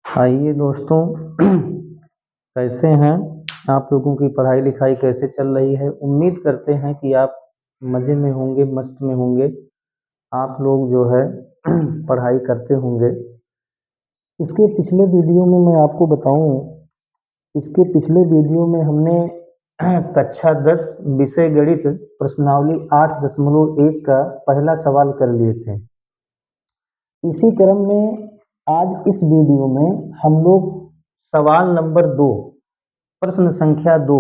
आइए दोस्तों, कैसे हैं आप लोगों की पढ़ाई लिखाई कैसे चल रही है। उम्मीद करते हैं कि आप मज़े में होंगे, मस्त में होंगे। आप लोग जो है पढ़ाई करते होंगे। इसके पिछले वीडियो में मैं आपको बताऊं, इसके पिछले वीडियो में हमने कक्षा 10 विषय गणित प्रश्नावली 8.1 का पहला सवाल कर लिए थे। इसी क्रम में आज इस वीडियो में हम लोग सवाल नंबर 2, प्रश्न संख्या 2,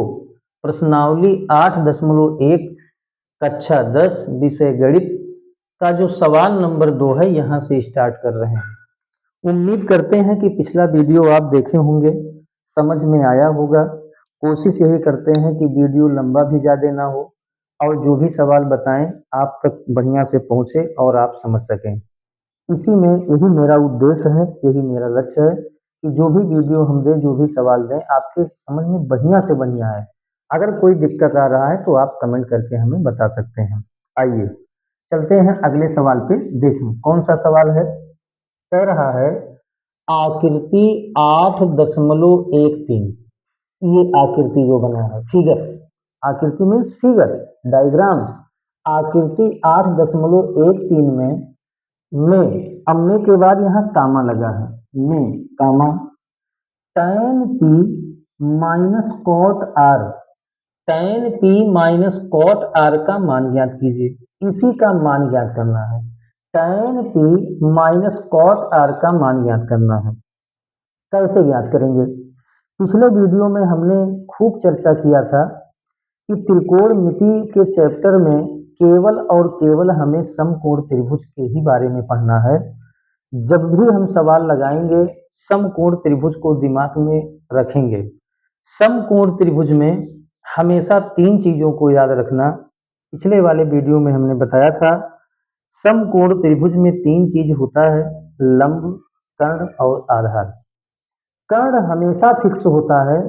प्रश्नावली 8.1 कक्षा 10 विषय गणित का जो सवाल नंबर 2 है यहाँ से स्टार्ट कर रहे हैं। उम्मीद करते हैं कि पिछला वीडियो आप देखे होंगे, समझ में आया होगा। कोशिश यही करते हैं कि वीडियो लंबा भी ज़्यादा ना हो और जो भी सवाल बताएं आप तक बढ़िया से पहुँचे और आप समझ सकें। इसी में यही मेरा उद्देश्य है, यही मेरा लक्ष्य है कि जो भी वीडियो हम दें, जो भी सवाल दें, आपके समझ में बढ़िया से बढ़िया है। अगर कोई दिक्कत आ रहा है तो आप कमेंट करके हमें बता सकते हैं। आइए चलते हैं अगले सवाल पे। देखें कौन सा सवाल है। कह रहा है आकृति 8.13। ये आकृति जो बना है, फिगर, आकृति मीन्स फिगर, डायग्राम। आकृति 8.13 में अब में के बाद यहाँ कामा लगा है, में comma tan p minus cot R, tan p minus cot R का मान ज्ञात कीजिए। इसी का मान ज्ञात करना है। tan p minus cot R का मान ज्ञात करना है। कैसे ज्ञात करेंगे? पिछले वीडियो में हमने खूब चर्चा किया था कि त्रिकोणमिति के चैप्टर में केवल और केवल हमें समकोण त्रिभुज के ही बारे में पढ़ना है। जब भी हम सवाल लगाएंगे समकोण त्रिभुज को दिमाग में रखेंगे। समकोण त्रिभुज में हमेशा 3 चीजों को याद रखना। पिछले वाले वीडियो में हमने बताया था समकोण त्रिभुज में 3 चीज होता है, लंब, कर्ण और आधार। कर्ण हमेशा फिक्स होता है,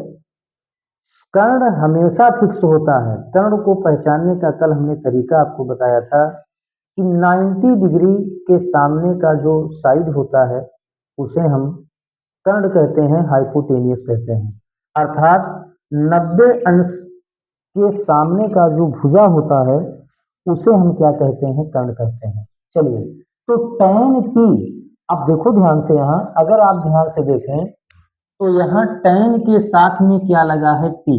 कर्ण हमेशा फिक्स होता है। कर्ण को पहचानने का कल हमने तरीका आपको बताया था कि 90 डिग्री के सामने का जो साइड होता है उसे हम कर्ण कहते हैं, हाइपोटेनियस कहते हैं। अर्थात 90 अंश के सामने का जो भुजा होता है उसे हम क्या कहते हैं? कर्ण कहते हैं। चलिए, तो tan p, अब देखो ध्यान से, यहाँ अगर आप ध्यान से देखें तो यहाँ tan के साथ में क्या लगा है? p।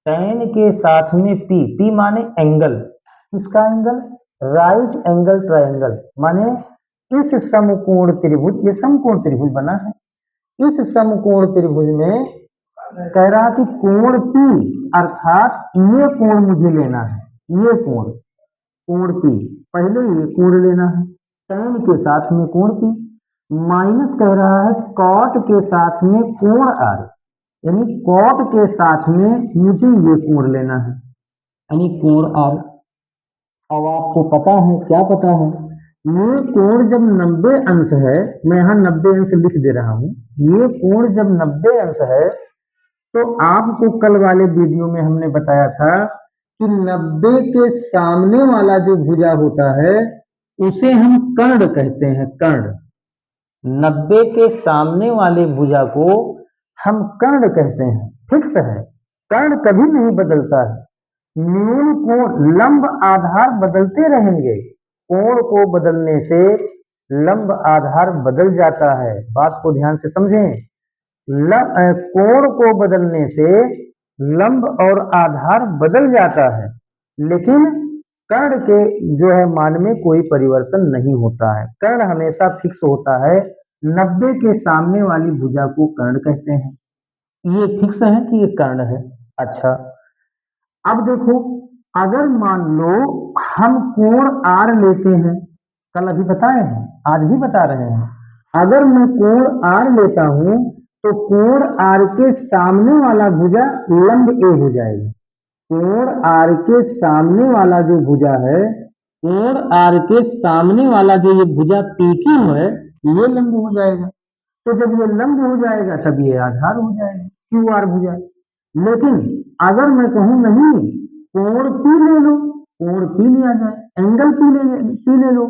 tan के साथ में p, p माने एंगल। किसका एंगल? Right angle triangle. माने इस समकोण त्रिभुज, ये समकोण त्रिभुज बना है, इस समकोण त्रिभुज में कह रहा कि कोण P, अर्थात ये कोण मुझे लेना है, ये कोण, कोण P, पहले ये कोण लेना है। tan के साथ में कोण P माइनस कह रहा है कॉट के साथ में कोण R, यानी कॉट के साथ में मुझे ये कोण लेना है, यानी कोण R। अब आपको पता है, क्या पता है? ये कोण जब 90 अंश है, मैं यहाँ 90 अंश लिख दे रहा हूं, ये कोण जब 90 अंश है तो आपको कल वाले वीडियो में हमने बताया था कि 90 के सामने वाला जो भुजा होता है उसे हम कर्ण कहते हैं, कर्ण। 90 के सामने वाले भुजा को हम कर्ण कहते हैं, फिक्स है। कर्ण कभी नहीं बदलता है। मूल कोण, लंब आधार बदलते रहेंगे। कोण को बदलने से लंब आधार बदल जाता है। बात को ध्यान से समझें। कोण को बदलने से लंब और आधार बदल जाता है, लेकिन कर्ण के जो है मान में कोई परिवर्तन नहीं होता है। कर्ण हमेशा फिक्स होता है। 90 के सामने वाली भुजा को कर्ण कहते हैं। ये फिक्स है कि ये कर्ण है। अच्छा, अब देखो, अगर मान लो हम कोण R लेते हैं, कल अभी बताए हैं, आज भी बता रहे हैं। अगर मैं कोण R लेता हूं तो कोण R के सामने वाला भुजा लंब A हो जाएगा। कोण R के सामने वाला जो भुजा है, कोण R के सामने वाला जो ये भुजा PQ है, ये लंब हो जाएगा। तो जब ये लंब हो जाएगा तब ये आधार हो जाएगा, QR भुजा। लेकिन अगर मैं कहूं नहीं, कोण P ले लो, कोण P लिया जाए, एंगल P ले लो,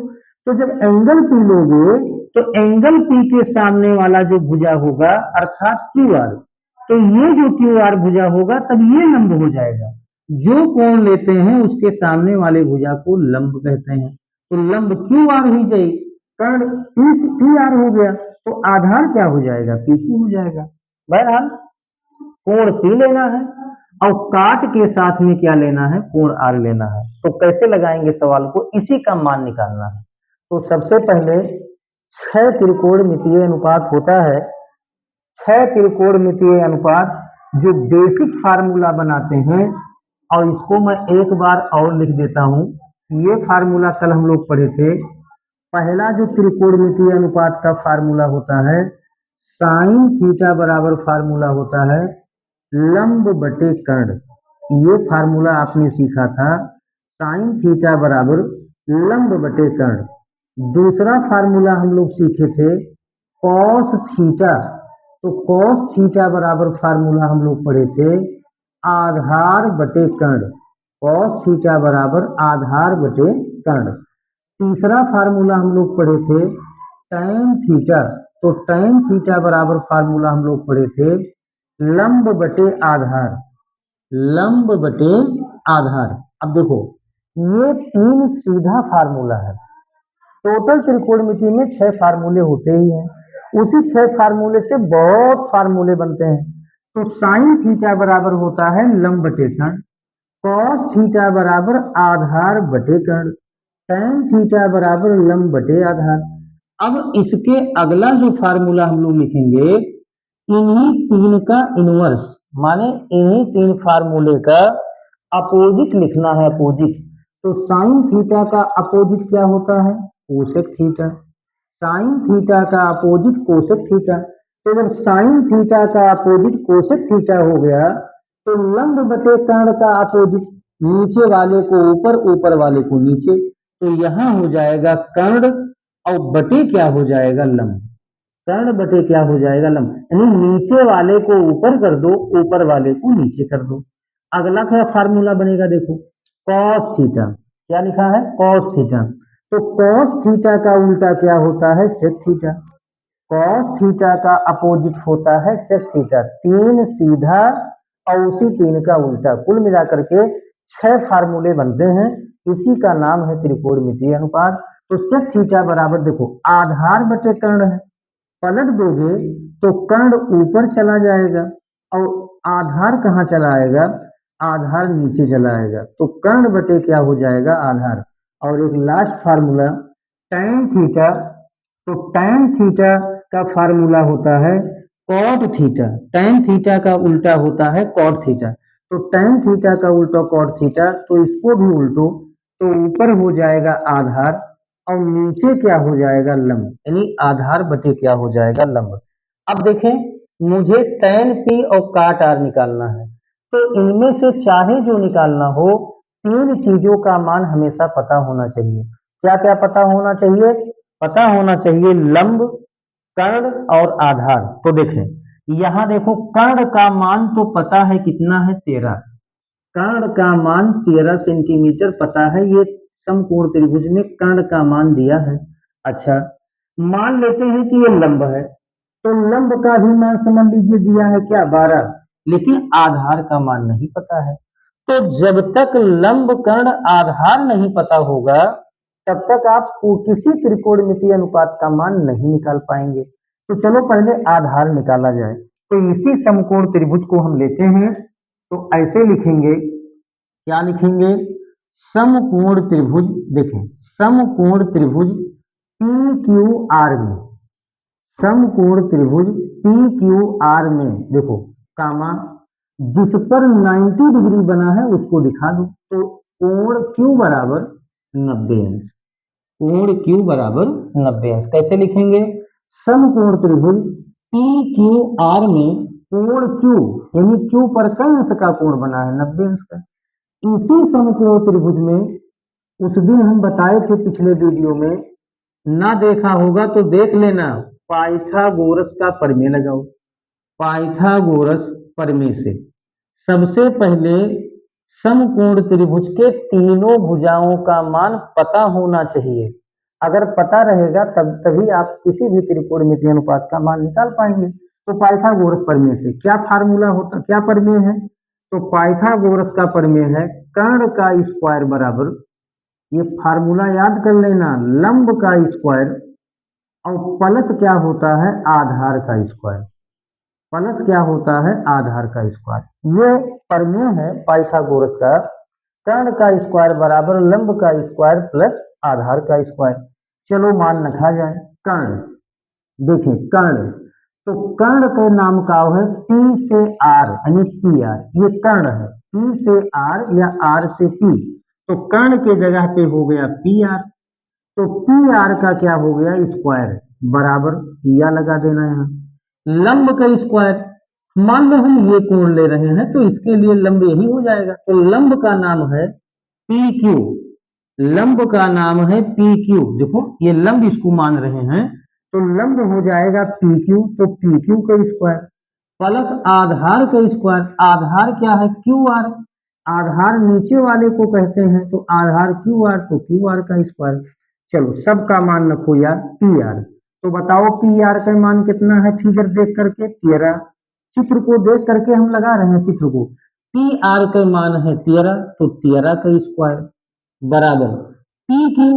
तो जब एंगल P लोगे तो एंगल पी के सामने वाला जो भुजा होगा अर्थात क्यू आर, तो ये जो क्यू आर भुजा होगा तब ये लंब हो जाएगा। जो कोण लेते हैं उसके सामने वाले भुजा को लंब कहते हैं। तो लंब क्यू आर हुई जाएगी, कर्ण पी आर हो गया, तो आधार क्या हो जाएगा, पी क्यू हो जाएगा। बहरहाल कोण पी लेना है और काट के साथ में क्या लेना है, कोण आर लेना है। तो कैसे लगाएंगे सवाल को, इसी का मान निकालना है। तो सबसे पहले 6 त्रिकोणमितीय अनुपात होता है, 6 त्रिकोणमितीय अनुपात जो बेसिक फार्मूला बनाते हैं, और इसको मैं एक बार और लिख देता हूं। ये फार्मूला कल हम लोग पढ़े थे। पहला जो त्रिकोणमितीय अनुपात का फार्मूला होता है, साइन थीटा बराबर फार्मूला होता है लंब बटे कर्ण। ये फार्मूला आपने सीखा था, साइन थीटा बराबर लंब बटे कर्ण। दूसरा फार्मूला हम लोग सीखे थे कॉस थीटा, तो कॉस थीटा बराबर फार्मूला हम लोग पढ़े थे आधार बटे कर्ण। कॉस थीटा बराबर आधार बटे कर्ण। तीसरा फार्मूला हम लोग पढ़े थे टैन थीटा, तो टैन थीटा बराबर फार्मूला हम लोग पढ़े थे लंब बटे आधार, लंब बटे आधार। अब देखो ये 3 सीधा फार्मूला है। टोटल त्रिकोणमिति में 6 फार्मूले होते ही हैं, उसी 6 फार्मूले से बहुत फार्मूले बनते हैं। तो साइन थीटा बराबर होता है लंब बटे कर्ण, कॉस थीटा बराबर आधार बटे कर्ण, टैन थीटा बराबर लंब बटे आधार। अब इसके अगला जो फार्मूला हम लोग लिखेंगे, इन्हीं 3 का इनवर्स, माने इन्हीं 3 फार्मूले का अपोजिट लिखना है, अपोजिट। तो साइन थीटा का अपोजिट क्या होता है, कोसेक थीटा। साइन थीटा का अपोजिट कोसेक थीटा। तो जब साइन थीटा का अपोजिट कोसेक थीटा हो गया, तो लंब बटे कर्ण का अपोजिट नीचे वाले को ऊपर, ऊपर वाले को नीचे। तो यहां हो जाएगा कर्ण और बटे क्या हो जाएगा, लंब। कर्ण बटे क्या हो जाएगा, लंब। यानी नीचे वाले को ऊपर कर दो, ऊपर वाले को नीचे कर दो। अगला क्या फार्मूला बनेगा, देखो कॉस थीटा। क्या लिखा है, कॉस थीटा। तो कॉस थीटा का उल्टा क्या होता है, सेक थीटा। कॉस थीटा का अपोजिट होता है सेक थीटा। 3 सीधा और उसी 3 का उल्टा, कुल मिलाकर के 6 फार्मूले बनते हैं। इसी का नाम है त्रिकोणमितीय अनुपात। तो सेक थीटा बराबर देखो आधार बटे कर्ण है, पलट दोगे तो कर्ण ऊपर चला जाएगा और आधार कहाँ चला आएगा, आधार नीचे चला आएगा। तो कर्ण बटे क्या हो जाएगा, आधार। और एक लास्ट फार्मूला टैन थीटा, तो टैन थीटा का फार्मूला होता है कॉट थीटा। टैन थीटा का उल्टा होता है कॉट थीटा। तो टैन थीटा का उल्टा कॉट थीटा, तो इसको भी उल्टो तो ऊपर हो जाएगा आधार और नीचे क्या हो जाएगा, लंब। यानी आधार बटे क्या हो जाएगा, लंब। अब देखें मुझे टैन पी और काट आर निकालना है, तो इनमें से चाहे जो निकालना हो, 3 चीजों का मान हमेशा पता होना चाहिए। क्या क्या पता होना चाहिए, पता होना चाहिए लंब, कर्ण और आधार। तो देखें यहां देखो कर्ण का मान तो पता है, कितना है, 13। कर्ण का मान 13 सेंटीमीटर पता है, ये समकोण त्रिभुज में कर्ण का मान दिया है। अच्छा मान लेते हैं कि ये लंब है, तो लंब का भी मान समझ लीजिए दिया है क्या, 12। लेकिन आधार का मान नहीं पता है। तो जब तक लंब कर्ण आधार नहीं पता होगा, तब तक आप किसी त्रिकोणमितीय अनुपात का मान नहीं निकाल पाएंगे। तो चलो पहले आधार निकाला जाए। तो इसी समकोण त्रिभुज को हम लेते हैं, तो ऐसे लिखेंगे, क्या लिखेंगे, समकोण त्रिभुज। देखें समकोण त्रिभुज पी क्यू आर में, समकोण त्रिभुज पी क्यू आर में देखो कामा जिस पर 90 डिग्री बना है उसको दिखा दो। तो कोण क्यू बराबर 90 अंश, कोण क्यू बराबर 90 अंश। कैसे लिखेंगे, समकोण त्रिभुज पी क्यू आर में कोण क्यू, यानी क्यू पर कई अंश का कोण बना है, 90 अंश का। इसी समकोण त्रिभुज में उस दिन हम बताए थे पिछले वीडियो में, ना देखा होगा तो देख लेना, पाइथागोरस का प्रमेय लगाओ। पाइथागोरस प्रमेय से सबसे पहले समकोण त्रिभुज के तीनों भुजाओं का मान पता होना चाहिए। अगर पता रहेगा तब तभी आप किसी भी त्रिकोणमितीय अनुपात का मान निकाल पाएंगे। तो पाइथागोरस प्रमेय से क्या फार्मूला होता, क्या प्रमेय है? तो पाइथागोरस का प्रमेय है कर्ण का स्क्वायर बराबर, ये फार्मूला याद कर लेना, लंब का स्क्वायर और प्लस क्या होता है आधार का स्क्वायर, प्लस क्या होता है आधार का स्क्वायर। ये प्रमेय है पाइथागोरस का, कर्ण का स्क्वायर बराबर लंब का स्क्वायर प्लस आधार का स्क्वायर। चलो मान रखा जाए कर्ण, देखिए कर्ण, तो कर्ण के नाम का है पी से आर यानी पी आर, ये कर्ण है पी से आर या आर से पी, तो कर्ण के जगह पे हो गया पी आर, तो पी आर का क्या हो गया स्क्वायर बराबर या लगा देना यहाँ लंब का स्क्वायर। मान लो हम ये कोण ले रहे हैं तो इसके लिए लंब यही हो जाएगा, तो लंब का नाम है पी क्यू, लंब का नाम है पी क्यू, देखो ये लंब इसको मान रहे हैं तो लंब हो जाएगा पी क्यू, तो पी क्यू का स्क्वायर प्लस आधार का स्क्वायर, आधार क्या है क्यू आर, आधार नीचे वाले को कहते हैं तो आधार क्यू आर, तो क्यू आर का स्क्वायर। चलो सबका मान रखो यार पी आर, तो बताओ पी आर का मान कितना है फिगर देख करके 13, चित्र को देख करके हम लगा रहे हैं चित्र को, पी आर का मान है 13, तो 13 का स्क्वायर बराबर पी क्यू,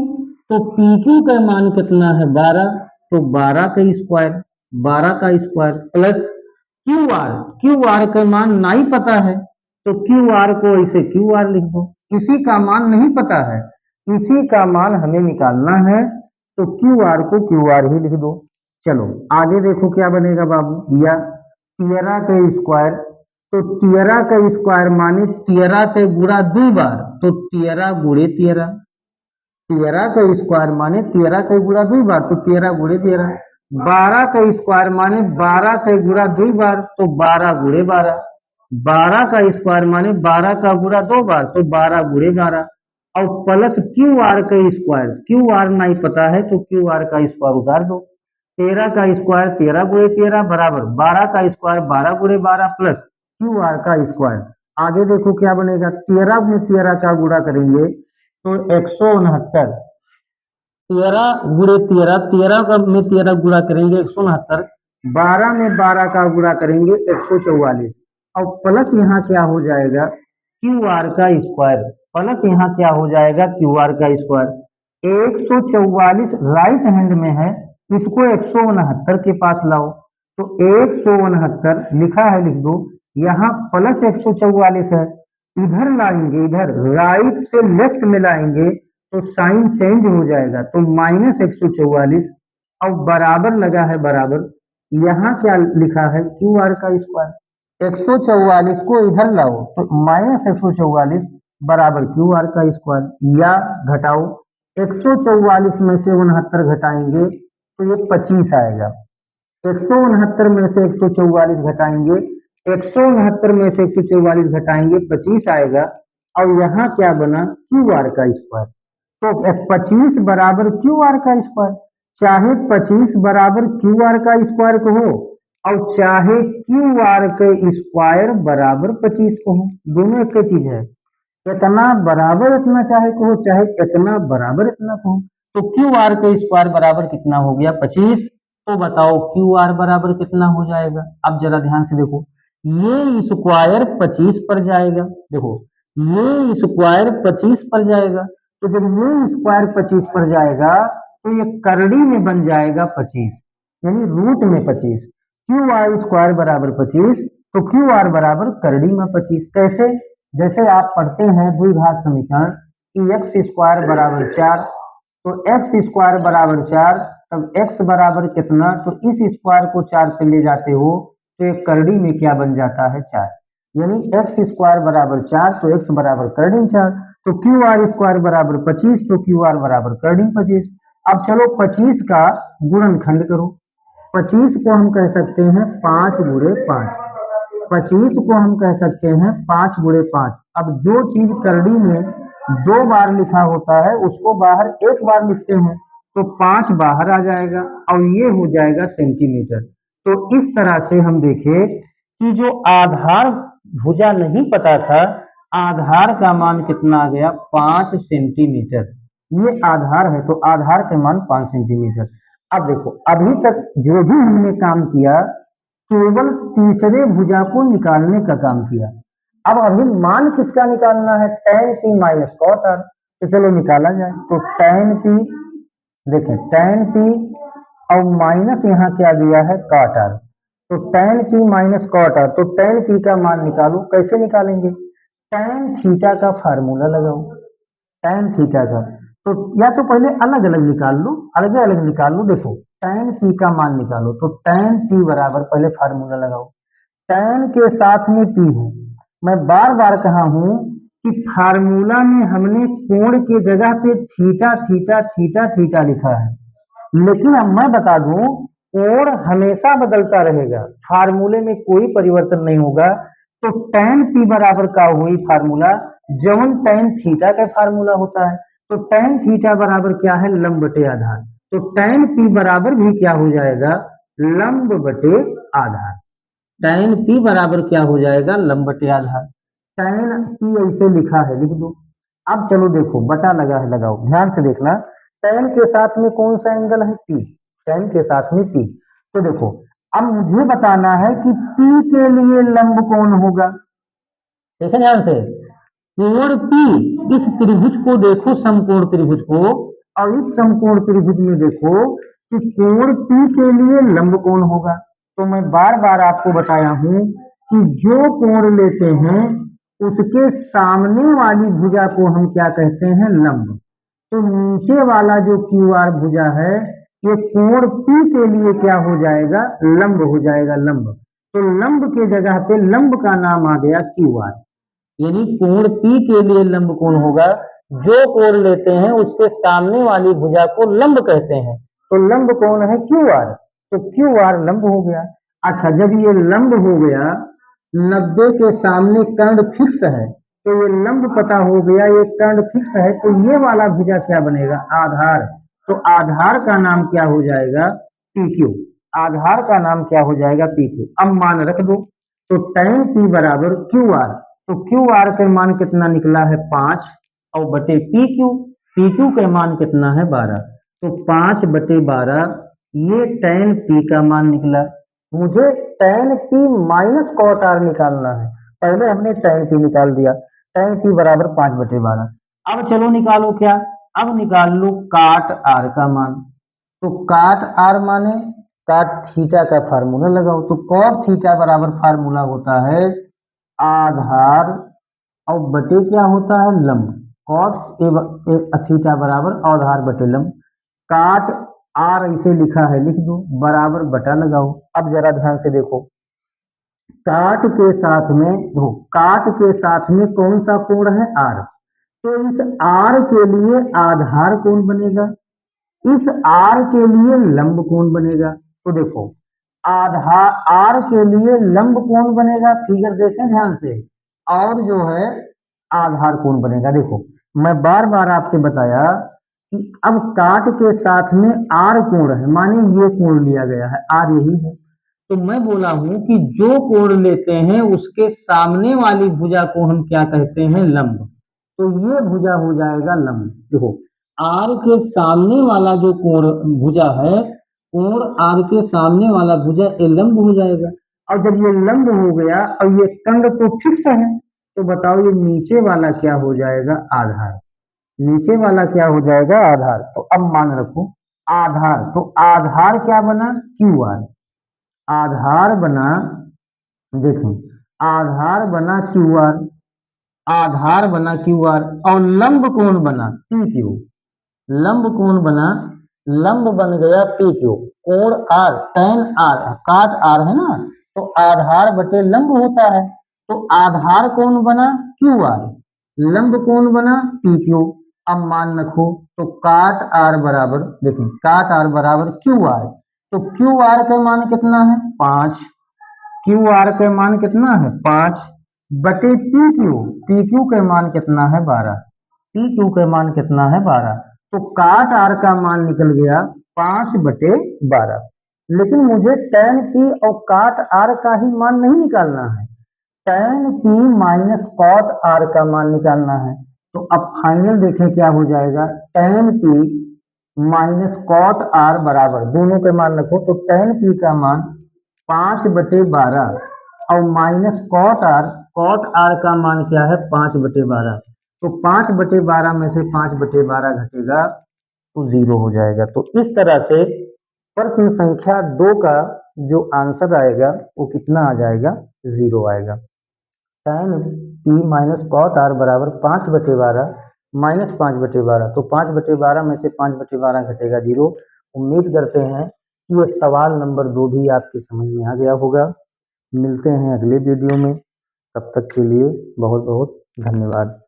तो पी क्यू का मान कितना है 12, तो 12 का स्क्वायर, 12 का square plus Q R, Q R का मान नहीं पता है तो क्यू आर को ऐसे क्यू आर लिख दो, इसी का मान नहीं पता है, इसी का मान हमें निकालना है तो क्यू आर को क्यू आर ही लिख दो। चलो आगे देखो क्या बनेगा बाबू, या 13 का स्क्वायर, तो 13 का स्क्वायर माने 13 के गुणा 2 बार, तो 13 गुणे 13, 13 का स्क्वायर माने 13 के गुणा 2 बार, तो 13 गुणे 13, 12 का स्क्वायर माने 12 के गुणा 2 बार, तो 12 गुणे 12, 12 का स्क्वायर माने 12 का गुणा 2 बार, तो 12 गुणे 12, और प्लस क्यू आर का स्क्वायर, क्यू आर नहीं पता है तो क्यू आर का स्क्वायर उतार दो, 13 का स्क्वायर 13 गुणे 13 बराबर 12 का स्क्वायर 12 गुणे 12 प्लस क्यू आर का स्क्वायर। आगे देखो क्या बनेगा, 13 में 13 का गुणा करेंगे तो 169, 13 गुणे 13, 13 में 13 गुणा करेंगे 169, 12 में 12 का गुणा करेंगे 144, और प्लस यहाँ क्या हो जाएगा क्यू आर का स्क्वायर, प्लस यहाँ क्या हो जाएगा क्यू आर का स्क्वायर, 144 राइट हैंड में है, इसको 169 के पास लाओ, तो 169 लिखा है लिख दो, यहाँ प्लस 144 है, इधर लाएंगे, इधर राइट से लेफ्ट में लाएंगे तो साइन चेंज हो जाएगा, तो माइनस 144 और बराबर लगा है बराबर, यहाँ क्या लिखा है क्यू आर का स्क्वायर, 144 को इधर लाओ तो माइनस 144 बराबर क्यू आर का स्क्वायर, या घटाओ 144 में से 69 घटाएंगे तो ये 25 आएगा, 169 में से 144 घटाएंगे, 169 में से 144 घटाएंगे 25 आएगा, और यहाँ क्या बना क्यू आर का स्क्वायर, तो 25 बराबर क्यू आर का स्क्वायर, चाहे 25 बराबर क्यू आर का स्क्वायर कहो और चाहे क्यू आर के स्क्वायर बराबर 25 कहो, दोनों एक ही चीज है, इतना बराबर इतना चाहे कहो चाहे इतना बराबर इतना कहो, तो क्यू आर के स्क्वायर बराबर कितना हो गया 25, तो बताओ क्यू आर बराबर कितना हो जाएगा। अब जरा ध्यान से देखो, ये स्क्वायर 25 पर जाएगा, देखो ये स्क्वायर 25 पर जाएगा, तो जब ये स्क्वायर 25 पर जाएगा तो ये करड़ी में बन जाएगा 25, यानी रूट में 25, क्यू आर स्क्वायर बराबर 25, तो क्यू आर बराबर करड़ी में 25। कैसे, जैसे आप पढ़ते हैं द्विघात समीकरण कि एक्स स्क्वायर बराबर 4, तो एक्स स्क्वायर बराबर 4, तब एक्स बराबर कितना, तो इस स्क्वायर को 4 पे ले जाते हो तो एक करड़ी में क्या बन जाता है 4, यानी एक्स स्क्वायर बराबर 4, तो एक्स बराबर करड़ी 4, तो क्यू आर स्क्वायर बराबर 25, तो क्यू आर बराबर करड़ी 25। अब चलो 25 का गुणनखंड करो, 25 को हम कह सकते हैं 5 गुणे 5, 25 को हम कह सकते हैं 5 गुणे 5। अब जो चीज करड़ी में 2 बार लिखा होता है उसको बाहर 1 बार लिखते हैं, तो 5 बाहर आ जाएगा और ये हो जाएगा सेंटीमीटर। तो इस तरह से हम देखें कि जो आधार भुजा नहीं पता था, आधार का मान कितना आ गया 5 सेंटीमीटर, ये आधार है तो आधार के मान 5 सेंटीमीटर। अब देखो अभी तक जो भी हमने काम किया केवल तीसरे भुजा को निकालने का काम किया। अब अभी मान किसका निकालना है, tan p minus cot R. तो चलो निकाला जाए। तो tan p, देखें tan p और माइनस यहाँ क्या दिया है कॉट आर। तो tan p minus cot R, तो tan p का मान निकालो। कैसे निकालेंगे, tan थीटा का फार्मूला लगाओ। tan थीटा का तो या तो पहले अलग अलग निकाल लो, अलग अलग निकाल लो। देखो tan p का मान निकालो तो tan p बराबर, पहले फार्मूला लगाओ। tan के साथ में p है। मैं बार बार कहा हूं कि फार्मूला में हमने कोण के जगह पे थीटा थीटा थीटा थीटा लिखा है, लेकिन अब मैं बता दूं कोण हमेशा बदलता रहेगा, फार्मूले में कोई परिवर्तन नहीं होगा। तो tan p बराबर का हुई फार्मूला जवन tan थीटा का फार्मूला होता है। तो tan थीटा बराबर क्या है, लंब बटे आधार। तो tan p बराबर भी क्या हो जाएगा, लंब बटे आधार। tan p बराबर क्या हो जाएगा, लंब बटे आधार। tan p ऐसे लिखा है, लिख दो। अब चलो देखो बटा लगा है, लगाओ ध्यान से देखना। tan के साथ में कौन सा एंगल है, p। tan के साथ में p। तो देखो अब मुझे बताना है कि p के लिए लंब कौन होगा। देखें ध्यान से, कोण P, इस त्रिभुज को देखो, समकोण त्रिभुज को, और इस समकोण त्रिभुज में देखो कि कोण P के लिए लंब कौन होगा। तो मैं बार बार आपको बताया हूं कि जो कोण लेते हैं उसके सामने वाली भुजा को हम क्या कहते हैं, लंब। तो नीचे वाला जो QR भुजा है ये कोण P के लिए क्या हो जाएगा, लंब हो जाएगा, लंब। तो लंब के जगह पे लंब का नाम आ गया QR। यानी कोण P के लिए लंब कौन होगा, जो कोण लेते हैं उसके सामने वाली भुजा को लंब कहते हैं। तो लंब कौन है, QR। तो QR लंब हो गया। अच्छा जब ये लंब हो गया, 90 के सामने कर्ण फिक्स है, तो ये लंब पता हो गया, ये कर्ण फिक्स है, तो ये वाला भुजा क्या बनेगा, आधार। तो आधार का नाम क्या हो जाएगा, PQ। आधार का नाम क्या हो जाएगा, PQ। अब मान रख दो। तो tan P बराबर QR। तो QR का मान कितना निकला है, 5, और बटे PQ। PQ का मान कितना है, 12। तो 5 बटे 12 ये tan P का मान निकला। मुझे tan P minus cot R निकालना है। पहले हमने tan P निकाल दिया। tan P बराबर 5 बटे 12। अब चलो निकालो क्या, अब निकाल लो काट आर का मान। तो काट आर माने काट थीटा का फार्मूला लगाओ। तो कॉट थीटा बराबर फार्मूला होता है आधार और बटे क्या होता है, लंब। कॉट थीटा बराबर आधार बटे लंब। काट आर ऐसे लिखा है, लिख दो, बराबर बटा लगाओ। अब जरा ध्यान से देखो, काट के साथ में देखो, काट के साथ में कौन सा कोण है, आर। तो इस आर के लिए आधार कौन बनेगा, इस आर के लिए लंब कौन बनेगा। तो देखो आधार आर के लिए लंब कौन बनेगा, फिगर देखें ध्यान से, और जो है आधार कौन बनेगा। देखो मैं बार बार आपसे बताया कि अब काट के साथ में आर कोण है, माने ये कोण लिया गया है, आर यही है। तो मैं बोला हूं कि जो कोण लेते हैं उसके सामने वाली भुजा को हम क्या कहते हैं, लंब। तो ये भुजा हो जाएगा लंब। देखो आर के सामने वाला जो कोण भुजा है, कोण आर के सामने वाला भुजा ये लंब हो जाएगा। और जब ये लंब हो गया और ये कंड तो फिक्स है, तो बताओ ये नीचे वाला क्या हो जाएगा, आधार। नीचे वाला क्या हो जाएगा, आधार। तो अब मान रखो आधार, तो आधार क्या बना, QR। आधार बना, देखें आधार बना QR, आधार बना QR, और लंब कौन बना, PQ। लंब कौन बना, लंब बन गया PQ। कोण R, tan R, काट R है ना, तो आधार बटे लंब होता है। तो आधार कौन बना, QR। लंब कौन बना, PQ। अब मान रखो, तो काट R बराबर, देखिए काट R बराबर QR। तो QR का मान कितना है, 5। QR का मान कितना है, 5 बटे PQ। PQ का मान कितना है, 12। PQ का मान कितना है, 12। तो काट R का मान निकल गया 5 बटे 12। लेकिन मुझे tan P और काट R का ही मान नहीं निकालना है, tan P minus cot R का मान निकालना है। तो अब फाइनल देखें क्या हो जाएगा, tan p minus cot r बराबर, दोनों के मान रखो तो tan p का मान 5/12 और माइनस कॉट r का मान क्या है 5/12। तो 5/12 में से 5/12 घटेगा तो 0 हो जाएगा। तो इस तरह से प्रश्न संख्या 2 का जो आंसर आएगा वो कितना आ जाएगा, 0 आएगा। tan p minus cot r बराबर 5/12 माइनस 5/12, तो 5/12 में से 5/12 घटेगा 0। उम्मीद करते हैं कि ये सवाल नंबर 2 भी आपके समझ में आ गया होगा। मिलते हैं अगले वीडियो में, तब तक के लिए बहुत बहुत धन्यवाद।